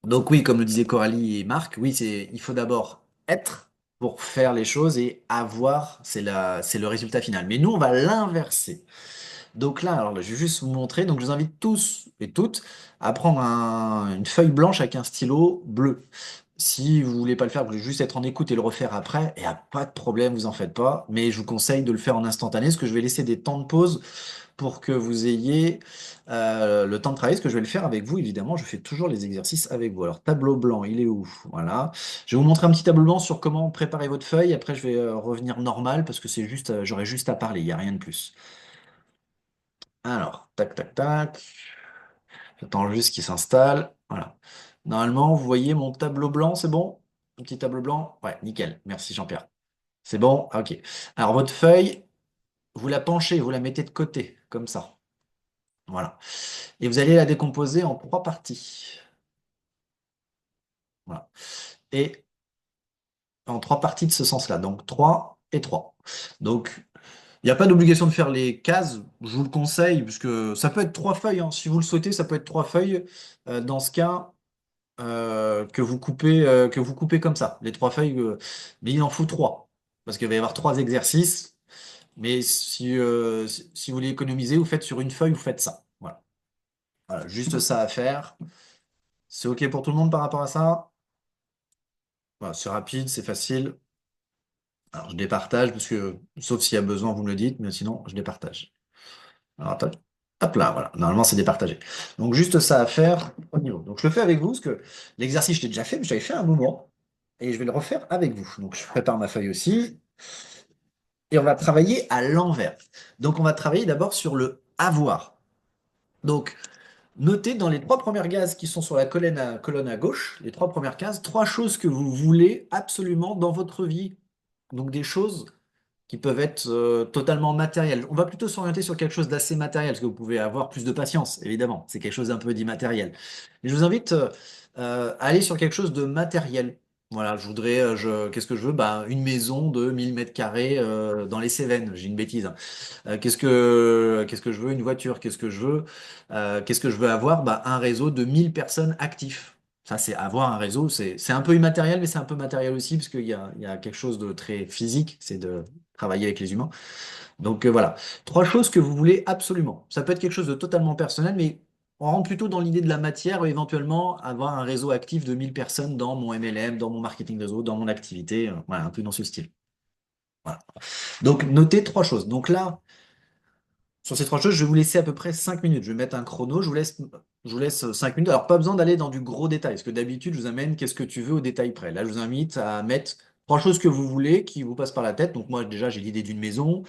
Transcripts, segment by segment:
Donc oui, comme le disaient Coralie et Marc, oui, il faut d'abord être pour faire les choses et avoir, c'est le résultat final. Mais nous, on va l'inverser. Donc là, alors là, je vais juste vous montrer. Donc je vous invite tous et toutes à prendre une feuille blanche avec un stylo bleu. Si vous voulez pas le faire, vous voulez juste être en écoute et le refaire après, il n'y a pas de problème, vous en faites pas. Mais je vous conseille de le faire en instantané, parce que je vais laisser des temps de pause pour que vous ayez le temps de travailler, parce que je vais le faire avec vous, évidemment. Je fais toujours les exercices avec vous. Alors, tableau blanc, il est où? Voilà. Je vais vous montrer un petit tableau blanc sur comment préparer votre feuille. Après, je vais revenir normal, parce que c'est juste, j'aurai juste à parler, il n'y a rien de plus. Alors, tac, tac, tac. J'attends juste qu'il s'installe. Voilà. Normalement, vous voyez mon tableau blanc, c'est bon? Un petit tableau blanc? Ouais, nickel. Merci Jean-Pierre. C'est bon? Ah, ok. Alors, votre feuille, vous la penchez, vous la mettez de côté, comme ça. Voilà. Et vous allez la décomposer en trois parties. Voilà. Et en trois parties de ce sens-là. Donc, 3 et 3. Donc, il n'y a pas d'obligation de faire les cases. Je vous le conseille, puisque ça peut être trois feuilles, hein. Si vous le souhaitez, ça peut être trois feuilles. Dans ce cas, que vous coupez comme ça, les trois feuilles, mais il en faut trois, parce qu'il va y avoir trois exercices, mais si vous voulez économiser, vous faites sur une feuille, vous faites ça. Voilà. Voilà, juste ça à faire. C'est OK pour tout le monde par rapport à ça? Voilà, c'est rapide, c'est facile. Alors, je départage, parce que, sauf s'il y a besoin, vous me le dites, mais sinon, je départage. Alors, hop là, voilà. Normalement, c'est départagé. Donc, juste ça à faire au niveau. Donc, je le fais avec vous, parce que l'exercice, je l'ai déjà fait, mais j'avais fait un moment. Et je vais le refaire avec vous. Donc, je prépare ma feuille aussi. Et on va travailler à l'envers. Donc, on va travailler d'abord sur le avoir. Donc, notez dans les trois premières cases qui sont sur la colonne à gauche, les trois premières cases, trois choses que vous voulez absolument dans votre vie. Donc, des choses qui peuvent être totalement matérielles. On va plutôt s'orienter sur quelque chose d'assez matériel, parce que vous pouvez avoir plus de patience, évidemment. C'est quelque chose d'un peu d'immatériel. Mais je vous invite à aller sur quelque chose de matériel. Voilà, je voudrais, qu'est-ce que je veux? Bah, une maison de 1000 mètres carrés dans les Cévennes, j'ai une bêtise, hein. Qu'est-ce que je veux? Une voiture. Qu'est-ce que je veux? Qu'est-ce que je veux avoir? Bah, un réseau de 1000 personnes actifs. Ça, c'est avoir un réseau. C'est un peu immatériel, mais c'est un peu matériel aussi, parce qu'il y a quelque chose de très physique, c'est de travailler avec les humains. Donc voilà, trois choses que vous voulez absolument. Ça peut être quelque chose de totalement personnel, mais on rentre plutôt dans l'idée de la matière, éventuellement avoir un réseau actif de 1000 personnes dans mon MLM, dans mon marketing réseau, dans mon activité, voilà, un peu dans ce style. Voilà. Donc notez trois choses. Donc là, sur ces trois choses, je vais vous laisser à peu près 5 minutes. Je vais mettre un chrono, je vous laisse 5 minutes. Alors, pas besoin d'aller dans du gros détail, parce que d'habitude, je vous amène qu'est-ce que tu veux au détail près. Là, je vous invite à mettre trois choses que vous voulez, qui vous passent par la tête. Donc, moi, déjà, j'ai l'idée d'une maison,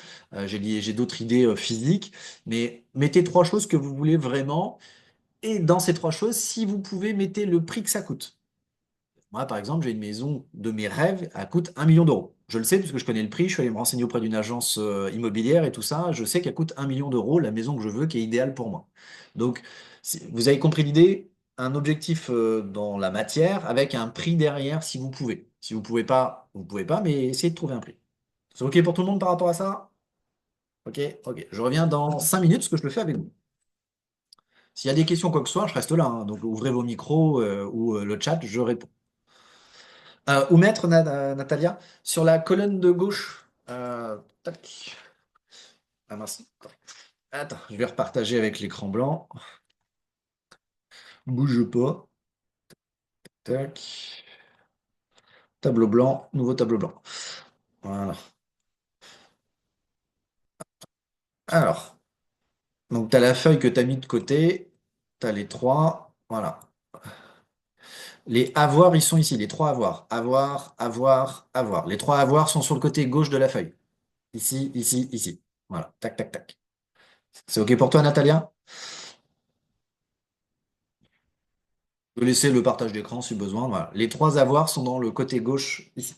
j'ai d'autres idées physiques, mais mettez trois choses que vous voulez vraiment. Et dans ces trois choses, si vous pouvez, mettez le prix que ça coûte. Moi, par exemple, j'ai une maison de mes rêves, elle coûte 1 million d'euros. Je le sais parce que je connais le prix, je suis allé me renseigner auprès d'une agence immobilière et tout ça. Je sais qu'elle coûte 1 million d'euros, la maison que je veux, qui est idéale pour moi. Donc, vous avez compris l'idée, un objectif dans la matière avec un prix derrière si vous pouvez. Si vous pouvez pas, vous pouvez pas, mais essayez de trouver un prix. C'est OK pour tout le monde par rapport à ça? OK, OK. Je reviens dans 5 minutes parce que je le fais avec vous. S'il y a des questions, quoi que ce soit, je reste là, hein. Donc, ouvrez vos micros ou le chat, je réponds. Où mettre, Natalia? Sur la colonne de gauche. Tac. Ah mince. Attends, je vais repartager avec l'écran blanc. Bouge pas. Tac. Tableau blanc, nouveau tableau blanc. Voilà. Alors, donc tu as la feuille que tu as mis de côté. Tu as les trois. Voilà. Les avoirs, ils sont ici. Les trois avoirs. Avoir, avoir, avoir. Les trois avoirs sont sur le côté gauche de la feuille. Ici, ici, ici. Voilà. Tac, tac, tac. C'est OK pour toi, Natalia? Je vais laisser le partage d'écran si besoin. Voilà. Les trois avoirs sont dans le côté gauche ici.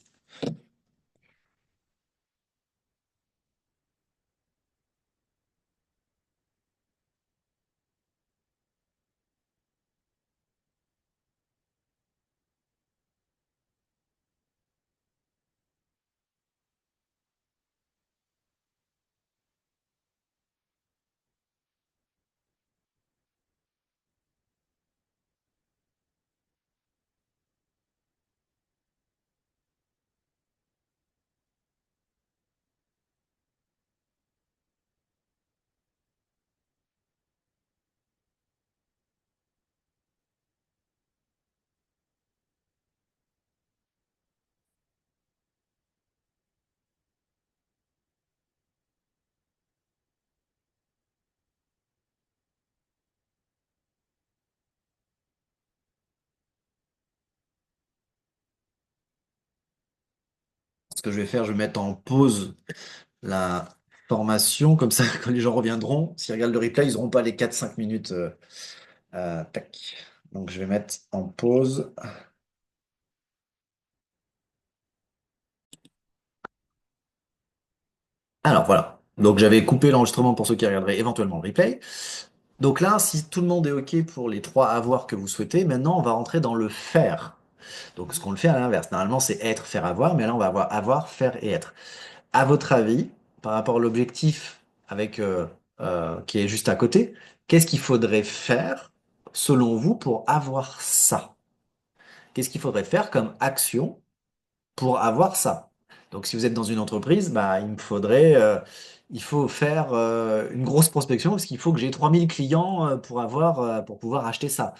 Ce que je vais faire, je vais mettre en pause la formation, comme ça, quand les gens reviendront, s'ils regardent le replay, ils n'auront pas les 4-5 minutes. Tac. Donc, je vais mettre en pause. Alors, voilà. Donc, j'avais coupé l'enregistrement pour ceux qui regarderaient éventuellement le replay. Donc là, si tout le monde est OK pour les trois avoirs que vous souhaitez, maintenant, on va rentrer dans le faire. Donc, ce qu'on le fait à l'inverse. Normalement, c'est être, faire, avoir, mais là, on va avoir, faire et être. À votre avis, par rapport à l'objectif avec qui est juste à côté, qu'est-ce qu'il faudrait faire, selon vous, pour avoir ça? Qu'est-ce qu'il faudrait faire comme action pour avoir ça? Donc, si vous êtes dans une entreprise, bah, il faut faire une grosse prospection parce qu'il faut que j'ai 3000 clients pour pouvoir acheter ça.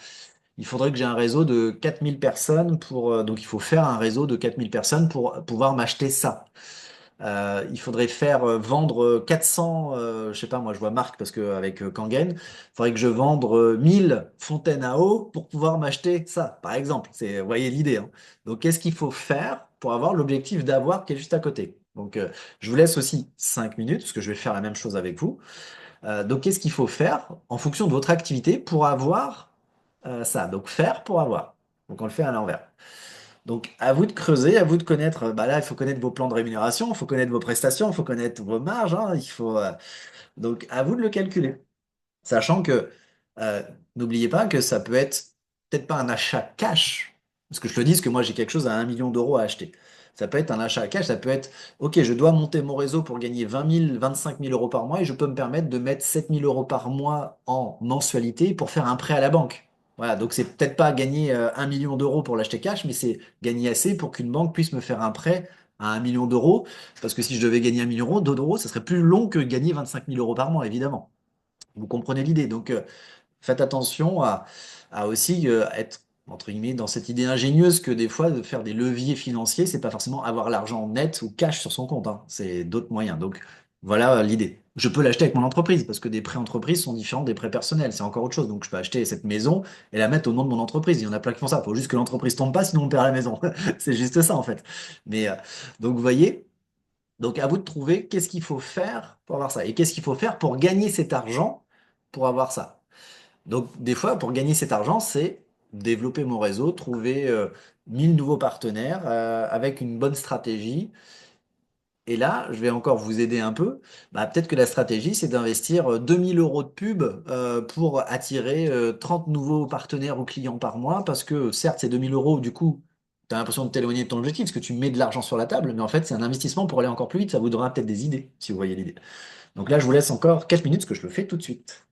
Il faudrait que j'ai un réseau de 4000 personnes donc il faut faire un réseau de 4000 personnes pour pouvoir m'acheter ça. Il faudrait faire vendre 400, je sais pas, moi je vois Marc parce que avec Kangen, il faudrait que je vende 1000 fontaines à eau pour pouvoir m'acheter ça, par exemple. Vous voyez l'idée, hein. Donc qu'est-ce qu'il faut faire pour avoir l'objectif d'avoir qui est juste à côté? Donc je vous laisse aussi 5 minutes parce que je vais faire la même chose avec vous. Donc qu'est-ce qu'il faut faire en fonction de votre activité pour avoir ça? Donc faire pour avoir. Donc on le fait à l'envers. Donc, à vous de creuser, à vous de connaître. Bah là, il faut connaître vos plans de rémunération, il faut connaître vos prestations, il faut connaître vos marges, hein, donc, à vous de le calculer. Sachant que, euh, n'oubliez pas que ça peut être peut-être pas un achat cash, parce que je te dis que moi j'ai quelque chose à 1 million d'euros à acheter. Ça peut être un achat cash, ça peut être, ok, je dois monter mon réseau pour gagner 20 000, 25 000 euros par mois et je peux me permettre de mettre 7 000 euros par mois en mensualité pour faire un prêt à la banque. Voilà, donc c'est peut-être pas gagner 1 million d'euros pour l'acheter cash, mais c'est gagner assez pour qu'une banque puisse me faire un prêt à 1 million d'euros, parce que si je devais gagner 1 million d'euros, ça serait plus long que gagner 25 000 euros par mois, évidemment. Vous comprenez l'idée. Donc, faites attention à aussi être, entre guillemets, dans cette idée ingénieuse que des fois, de faire des leviers financiers, c'est pas forcément avoir l'argent net ou cash sur son compte, hein. C'est d'autres moyens. Donc, voilà l'idée. Je peux l'acheter avec mon entreprise parce que des prêts entreprises sont différents des prêts personnels. C'est encore autre chose. Donc, je peux acheter cette maison et la mettre au nom de mon entreprise. Il y en a plein qui font ça. Il faut juste que l'entreprise tombe pas, sinon on perd la maison. C'est juste ça, en fait. Mais, donc, vous voyez. Donc, à vous de trouver qu'est-ce qu'il faut faire pour avoir ça et qu'est-ce qu'il faut faire pour gagner cet argent pour avoir ça. Donc, des fois, pour gagner cet argent, c'est développer mon réseau, trouver 1000 nouveaux partenaires avec une bonne stratégie. Et là, je vais encore vous aider un peu. Bah, peut-être que la stratégie, c'est d'investir 2000 euros de pub pour attirer 30 nouveaux partenaires ou clients par mois. Parce que certes, ces 2000 euros, du coup, tu as l'impression de t'éloigner de ton objectif parce que tu mets de l'argent sur la table. Mais en fait, c'est un investissement pour aller encore plus vite. Ça vous donnera peut-être des idées, si vous voyez l'idée. Donc là, je vous laisse encore 4 minutes, parce que je le fais tout de suite.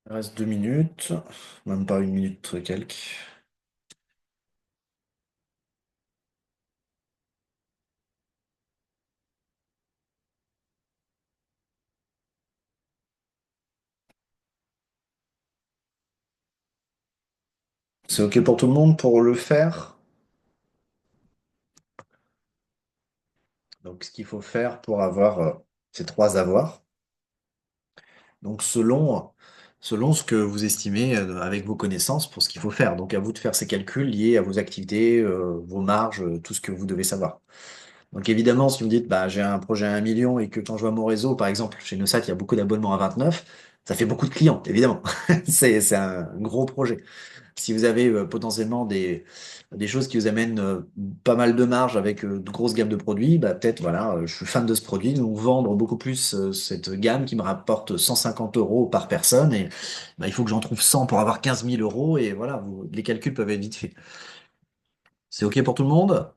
Il reste 2 minutes, même pas 1 minute quelques. C'est OK pour tout le monde pour le faire? Donc, ce qu'il faut faire pour avoir ces trois avoirs. Donc, selon ce que vous estimez avec vos connaissances pour ce qu'il faut faire. Donc, à vous de faire ces calculs liés à vos activités, vos marges, tout ce que vous devez savoir. Donc, évidemment, si vous me dites, bah, j'ai un projet à 1 million et que quand je vois mon réseau, par exemple, chez Nosat, il y a beaucoup d'abonnements à 29, ça fait beaucoup de clients, évidemment. C'est un gros projet. Si vous avez potentiellement des choses qui vous amènent pas mal de marge avec de grosses gammes de produits, bah, peut-être, voilà, je suis fan de ce produit, donc vendre beaucoup plus cette gamme qui me rapporte 150 euros par personne, et bah, il faut que j'en trouve 100 pour avoir 15 000 euros, et voilà, les calculs peuvent être vite faits. C'est OK pour tout le monde?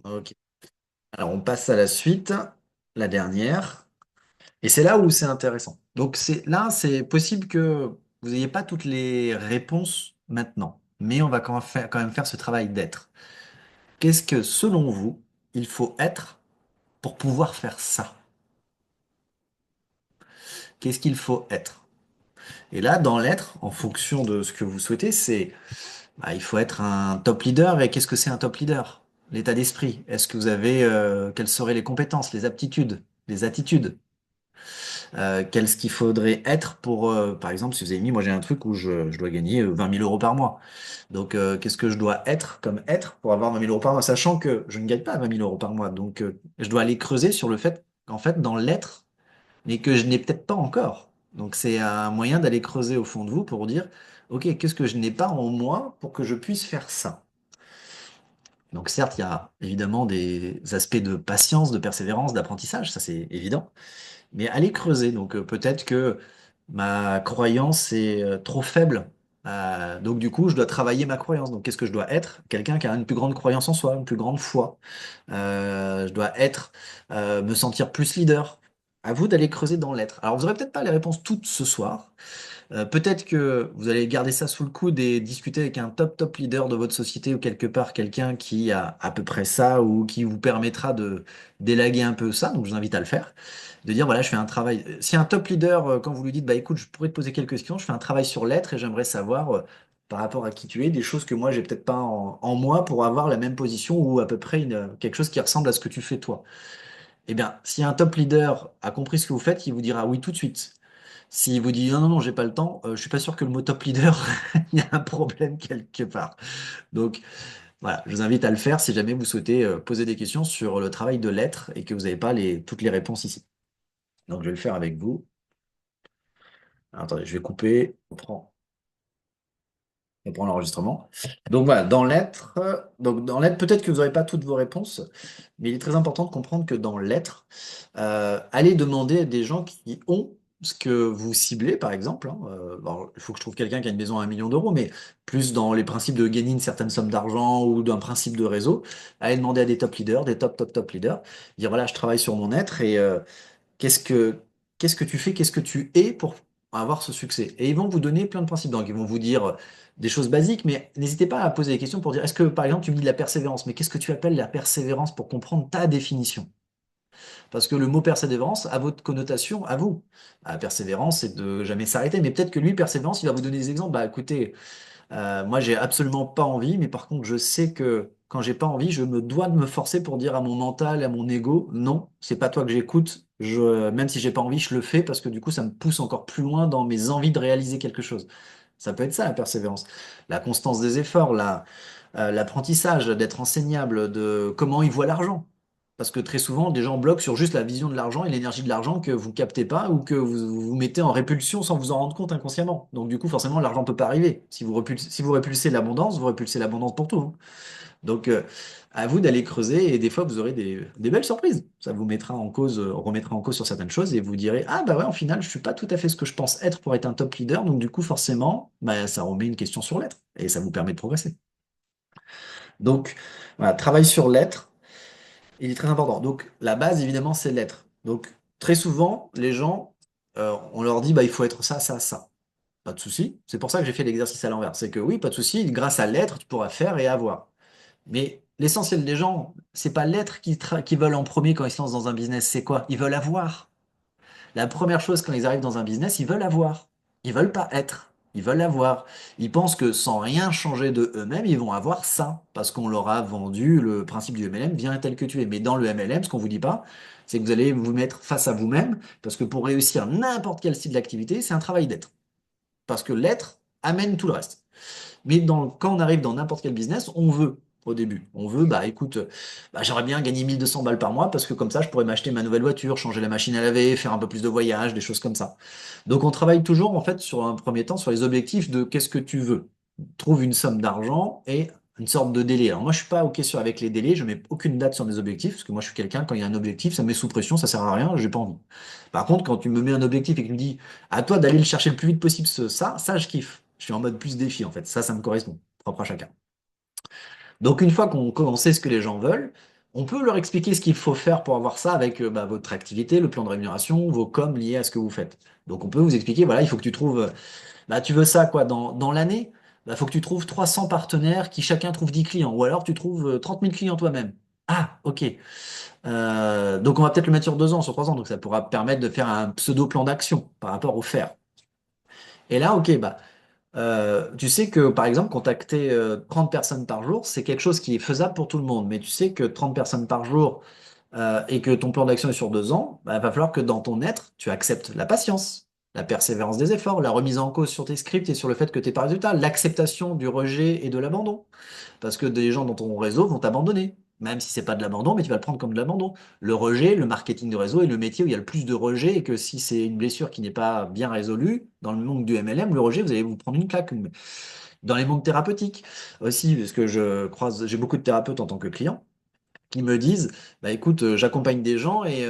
OK. Alors, on passe à la suite, la dernière, et c'est là où c'est intéressant. Donc, c'est possible que vous n'ayez pas toutes les réponses maintenant, mais on va quand même faire ce travail d'être. Qu'est-ce que, selon vous, il faut être pour pouvoir faire ça? Qu'est-ce qu'il faut être? Et là, dans l'être, en fonction de ce que vous souhaitez, bah, il faut être un top leader. Et qu'est-ce que c'est un top leader? L'état d'esprit. Est-ce que vous avez, quelles seraient les compétences, les aptitudes, les attitudes? Qu'est-ce qu'il faudrait être pour, par exemple, si vous avez mis, moi j'ai un truc où je dois gagner 20 000 euros par mois. Donc, qu'est-ce que je dois être comme être pour avoir 20 000 euros par mois, sachant que je ne gagne pas 20 000 euros par mois. Donc, je dois aller creuser sur le fait qu'en fait, dans l'être, mais que je n'ai peut-être pas encore. Donc, c'est un moyen d'aller creuser au fond de vous pour dire, OK, qu'est-ce que je n'ai pas en moi pour que je puisse faire ça? Donc, certes, il y a évidemment des aspects de patience, de persévérance, d'apprentissage, ça c'est évident. Mais allez creuser. Donc peut-être que ma croyance est trop faible. Donc du coup, je dois travailler ma croyance. Donc qu'est-ce que je dois être? Quelqu'un qui a une plus grande croyance en soi, une plus grande foi. Je dois être, me sentir plus leader. À vous d'aller creuser dans l'être. Alors vous aurez peut-être pas les réponses toutes ce soir. Peut-être que vous allez garder ça sous le coude et discuter avec un top leader de votre société ou quelque part quelqu'un qui a à peu près ça ou qui vous permettra de d'élaguer un peu ça. Donc je vous invite à le faire, de dire voilà, je fais un travail. Si un top leader, quand vous lui dites bah écoute, je pourrais te poser quelques questions, je fais un travail sur l'être et j'aimerais savoir par rapport à qui tu es, des choses que moi j'ai peut-être pas en moi pour avoir la même position ou à peu près quelque chose qui ressemble à ce que tu fais toi. Eh bien, si un top leader a compris ce que vous faites, il vous dira oui tout de suite. S'il vous dit non, non, non, j'ai pas le temps, je suis pas sûr que le mot top leader, il y a un problème quelque part. Donc voilà, je vous invite à le faire si jamais vous souhaitez poser des questions sur le travail de l'être et que vous n'avez pas toutes les réponses ici. Donc je vais le faire avec vous. Alors, attendez, je vais couper. On prend l'enregistrement. Donc voilà, dans l'être, peut-être que vous n'aurez pas toutes vos réponses, mais il est très important de comprendre que dans l'être, allez demander à des gens qui ont ce que vous ciblez, par exemple. Hein. Alors, il faut que je trouve quelqu'un qui a une maison à 1 million d'euros, mais plus dans les principes de gagner une certaine somme d'argent ou d'un principe de réseau, allez demander à des top leaders, des top leaders, dire voilà, je travaille sur mon être et Qu'est-ce que, qu'est-ce que tu fais, qu'est-ce que tu es pour avoir ce succès? Et ils vont vous donner plein de principes. Donc, ils vont vous dire des choses basiques, mais n'hésitez pas à poser des questions pour dire, est-ce que, par exemple, tu me dis de la persévérance, mais qu'est-ce que tu appelles la persévérance pour comprendre ta définition? Parce que le mot persévérance a votre connotation à vous. La persévérance, c'est de jamais s'arrêter, mais peut-être que lui, persévérance, il va vous donner des exemples. Bah, écoutez, moi, j'ai absolument pas envie, mais par contre, je sais que quand j'ai pas envie, je me dois de me forcer pour dire à mon mental, à mon ego, non, c'est pas toi que j'écoute. Même si j'ai pas envie, je le fais parce que du coup, ça me pousse encore plus loin dans mes envies de réaliser quelque chose. Ça peut être ça, la persévérance. La constance des efforts, l'apprentissage, d'être enseignable, de comment ils voient l'argent. Parce que très souvent, des gens bloquent sur juste la vision de l'argent et l'énergie de l'argent que vous captez pas ou que vous mettez en répulsion sans vous en rendre compte inconsciemment. Donc du coup, forcément, l'argent peut pas arriver. Si vous répulsez l'abondance, vous répulsez l'abondance pour tout. Hein. Donc à vous d'aller creuser et des fois, vous aurez des belles surprises. Ça vous mettra en cause, remettra en cause sur certaines choses et vous direz, ah bah ouais, en final, je suis pas tout à fait ce que je pense être pour être un top leader. Donc du coup, forcément, bah, ça remet une question sur l'être et ça vous permet de progresser. Donc, voilà, travail sur l'être, il est très important. Donc, la base, évidemment, c'est l'être. Donc, très souvent, les gens on leur dit, bah, il faut être ça, ça, ça. Pas de souci. C'est pour ça que j'ai fait l'exercice à l'envers. C'est que oui, pas de souci, grâce à l'être, tu pourras faire et avoir. Mais l'essentiel des gens, c'est pas l'être qui veulent en premier quand ils se lancent dans un business, c'est quoi? Ils veulent avoir. La première chose quand ils arrivent dans un business, ils veulent avoir. Ils veulent pas être. Ils veulent avoir. Ils pensent que sans rien changer de eux-mêmes, ils vont avoir ça. Parce qu'on leur a vendu le principe du MLM, viens tel que tu es. Mais dans le MLM, ce qu'on vous dit pas, c'est que vous allez vous mettre face à vous-même. Parce que pour réussir n'importe quel style d'activité, c'est un travail d'être. Parce que l'être amène tout le reste. Mais quand on arrive dans n'importe quel business, on veut au début. On veut, bah écoute, j'aimerais bien gagner 1200 balles par mois parce que comme ça, je pourrais m'acheter ma nouvelle voiture, changer la machine à laver, faire un peu plus de voyages, des choses comme ça. Donc on travaille toujours en fait sur un premier temps sur les objectifs de qu'est-ce que tu veux. Trouve une somme d'argent et une sorte de délai. Alors moi, je suis pas OK avec les délais, je mets aucune date sur mes objectifs parce que moi, je suis quelqu'un, quand il y a un objectif, ça me met sous pression, ça sert à rien, j'ai pas envie. Par contre, quand tu me mets un objectif et que tu me dis à toi d'aller le chercher le plus vite possible, ça, je kiffe. Je suis en mode plus défi en fait. Ça me correspond, propre à chacun. Donc une fois qu'on sait ce que les gens veulent, on peut leur expliquer ce qu'il faut faire pour avoir ça avec votre activité, le plan de rémunération, vos coms liés à ce que vous faites. Donc on peut vous expliquer, voilà, il faut que tu trouves, tu veux ça quoi, dans l'année, il faut que tu trouves 300 partenaires qui chacun trouve 10 clients, ou alors tu trouves 30 000 clients toi-même. Ah, ok. Donc on va peut-être le mettre sur 2 ans, sur 3 ans, donc ça pourra permettre de faire un pseudo plan d'action par rapport au faire. Et là, ok, tu sais que, par exemple, contacter 30 personnes par jour, c'est quelque chose qui est faisable pour tout le monde. Mais tu sais que 30 personnes par jour et que ton plan d'action est sur 2 ans, il va falloir que dans ton être, tu acceptes la patience, la persévérance des efforts, la remise en cause sur tes scripts et sur le fait que tu n'es pas résultat, l'acceptation du rejet et de l'abandon. Parce que des gens dans ton réseau vont t'abandonner. Même si c'est pas de l'abandon, mais tu vas le prendre comme de l'abandon. Le rejet, le marketing de réseau est le métier où il y a le plus de rejet et que si c'est une blessure qui n'est pas bien résolue, dans le monde du MLM, le rejet, vous allez vous prendre une claque. Dans les mondes thérapeutiques aussi, parce que j'ai beaucoup de thérapeutes en tant que client qui me disent, écoute, j'accompagne des gens et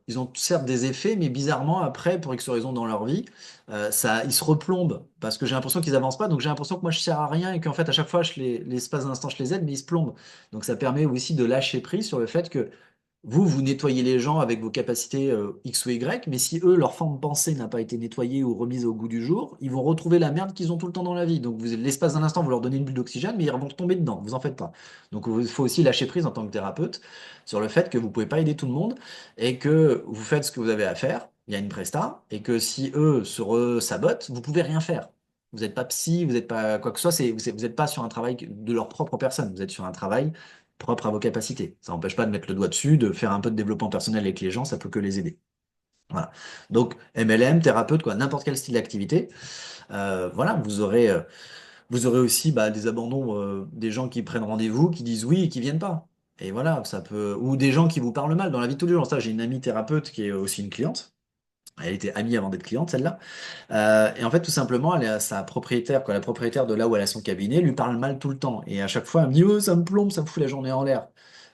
ils ont certes des effets, mais bizarrement après, pour X raisons dans leur vie, ils se replombent parce que j'ai l'impression qu'ils avancent pas, donc j'ai l'impression que moi je sers à rien et qu'en fait à chaque fois, l'espace d'un instant, je les aide, mais ils se plombent. Donc ça permet aussi de lâcher prise sur le fait que vous nettoyez les gens avec vos capacités X ou Y, mais si eux, leur forme de pensée n'a pas été nettoyée ou remise au goût du jour, ils vont retrouver la merde qu'ils ont tout le temps dans la vie. Donc, l'espace d'un instant, vous leur donnez une bulle d'oxygène, mais ils vont tomber dedans. Vous en faites pas. Donc, il faut aussi lâcher prise en tant que thérapeute sur le fait que vous pouvez pas aider tout le monde et que vous faites ce que vous avez à faire. Il y a une presta et que si eux se sabotent, vous pouvez rien faire. Vous n'êtes pas psy, vous n'êtes pas quoi que ce soit, vous n'êtes pas sur un travail de leur propre personne. Vous êtes sur un travail propre à vos capacités. Ça n'empêche pas de mettre le doigt dessus, de faire un peu de développement personnel avec les gens, ça peut que les aider. Voilà. Donc, MLM, thérapeute, quoi, n'importe quel style d'activité. Voilà, vous aurez aussi des abandons, des gens qui prennent rendez-vous, qui disent oui et qui viennent pas. Et voilà, ça peut. Ou des gens qui vous parlent mal dans la vie de tous les jours. Ça, j'ai une amie thérapeute qui est aussi une cliente. Elle était amie avant d'être cliente, celle-là. Et en fait, tout simplement, sa propriétaire, quoi, la propriétaire de là où elle a son cabinet, lui parle mal tout le temps. Et à chaque fois, elle me dit, oh, ça me plombe, ça me fout la journée en l'air.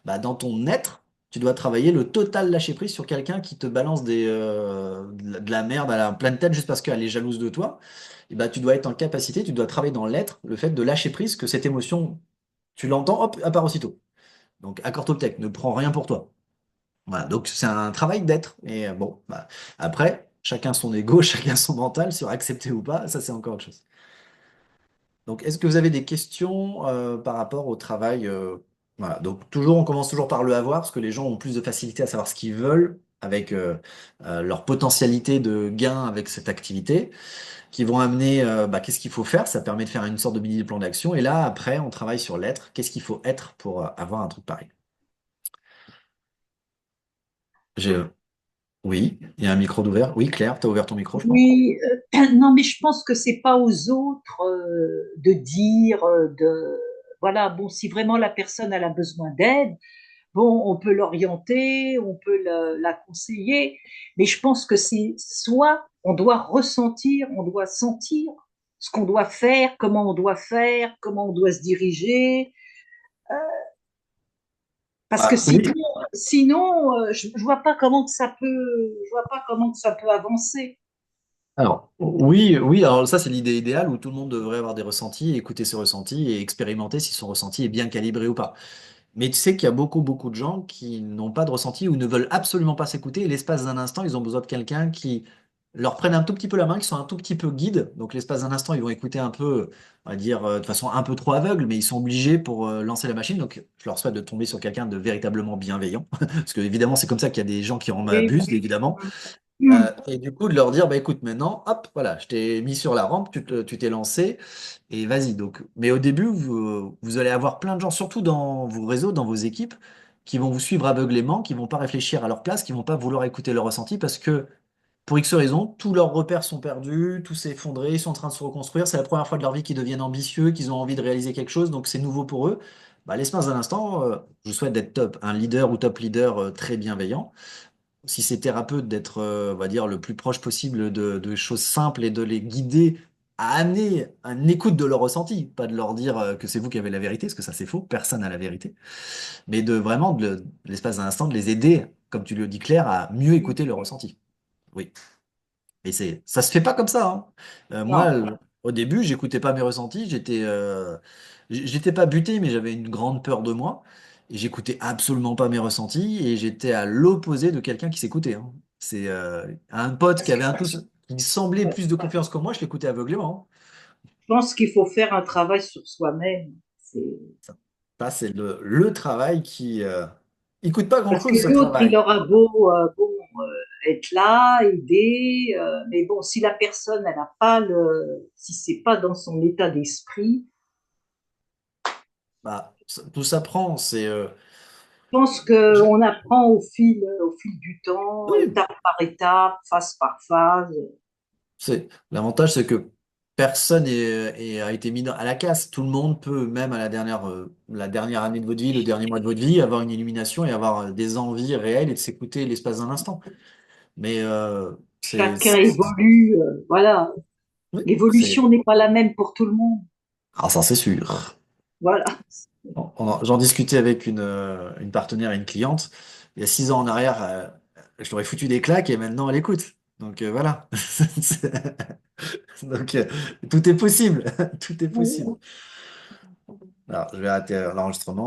Dans ton être, tu dois travailler le total lâcher prise sur quelqu'un qui te balance de la merde à la pleine tête juste parce qu'elle est jalouse de toi. Et tu dois être en capacité, tu dois travailler dans l'être, le fait de lâcher prise, que cette émotion, tu l'entends, hop, à part aussitôt. Donc, accorde tech, ne prends rien pour toi. Voilà, donc c'est un travail d'être. Et bon, après, chacun son ego, chacun son mental, sur accepter ou pas, ça c'est encore autre chose. Donc, est-ce que vous avez des questions par rapport au travail voilà, donc toujours, on commence toujours par le avoir, parce que les gens ont plus de facilité à savoir ce qu'ils veulent avec leur potentialité de gain avec cette activité, qui vont amener qu'est-ce qu'il faut faire, ça permet de faire une sorte de mini plan d'action. Et là, après, on travaille sur l'être, qu'est-ce qu'il faut être pour avoir un truc pareil. J'ai Oui, il y a un micro d'ouvert. Oui, Claire, tu as ouvert ton micro, je crois. Oui, non, mais je pense que c'est pas aux autres de dire, voilà, bon, si vraiment la personne elle a besoin d'aide, bon, on peut l'orienter, on peut la conseiller, mais je pense que c'est soit on doit ressentir, on doit sentir ce qu'on doit faire, comment on doit se diriger, parce que Ah, oui. sinon, je vois pas comment que ça peut, je vois pas comment que ça peut avancer. Alors, oui, oui, alors ça, c'est l'idée idéale où tout le monde devrait avoir des ressentis, écouter ses ressentis et expérimenter si son ressenti est bien calibré ou pas. Mais tu sais qu'il y a beaucoup, beaucoup de gens qui n'ont pas de ressenti ou ne veulent absolument pas s'écouter et l'espace d'un instant, ils ont besoin de quelqu'un qui leur prennent un tout petit peu la main, qui sont un tout petit peu guides. Donc, l'espace d'un instant, ils vont écouter un peu, on va dire, de façon un peu trop aveugle, mais ils sont obligés pour lancer la machine. Donc, je leur souhaite de tomber sur quelqu'un de véritablement bienveillant. Parce que, évidemment, c'est comme ça qu'il y a des gens qui en Oui. abusent, évidemment. Mm. Et du coup, de leur dire, bah écoute, maintenant, hop, voilà, je t'ai mis sur la rampe, tu t'es lancé, et vas-y. Donc, mais au début, vous allez avoir plein de gens, surtout dans vos réseaux, dans vos équipes, qui vont vous suivre aveuglément, qui vont pas réfléchir à leur place, qui vont pas vouloir écouter leur ressenti, parce que pour X raisons, tous leurs repères sont perdus, tout s'est effondré, ils sont en train de se reconstruire. C'est la première fois de leur vie qu'ils deviennent ambitieux, qu'ils ont envie de réaliser quelque chose, donc c'est nouveau pour eux. Bah, l'espace d'un instant, je vous souhaite d'être top, un leader ou top leader très bienveillant. Si c'est thérapeute, d'être, on va dire, le plus proche possible de choses simples et de les guider à amener une écoute de leur ressenti, pas de leur dire que c'est vous qui avez la vérité, parce que ça c'est faux, personne n'a la vérité, mais de vraiment, l'espace d'un instant, de les aider, comme tu le dis Claire, à mieux écouter leur ressenti. Oui. Et ça se fait pas comme ça, hein. Moi, Non. au début, j'écoutais pas mes ressentis, j'étais pas buté, mais j'avais une grande peur de moi. Et j'écoutais absolument pas mes ressentis, et j'étais à l'opposé de quelqu'un qui s'écoutait, hein. C'est un pote qui avait qui semblait plus de confiance que moi, je l'écoutais aveuglément, Je pense qu'il faut faire un travail sur soi-même. C'est hein. Ça, c'est le travail il coûte pas parce que grand-chose, ce l'autre, il travail. aura beau, être là, aider, mais bon, si la personne, elle n'a pas si c'est pas dans son état d'esprit, Bah, tout s'apprend, je pense je- qu'on apprend au fil du temps, oui, étape par étape, phase par phase. L'avantage, c'est que personne a été mis à la casse. Tout le monde peut, même à la dernière année de votre vie, le dernier mois de votre vie, avoir une illumination et avoir des envies réelles et de s'écouter l'espace d'un instant. Mais Chacun évolue, voilà. oui, L'évolution n'est pas la même pour tout le monde. alors ça, c'est sûr. Voilà. J'en discutais avec une partenaire et une cliente. Il y a 6 ans en arrière, je leur ai foutu des claques et maintenant elle écoute. Donc voilà. Donc tout est possible. Tout est possible. Alors, je vais arrêter l'enregistrement.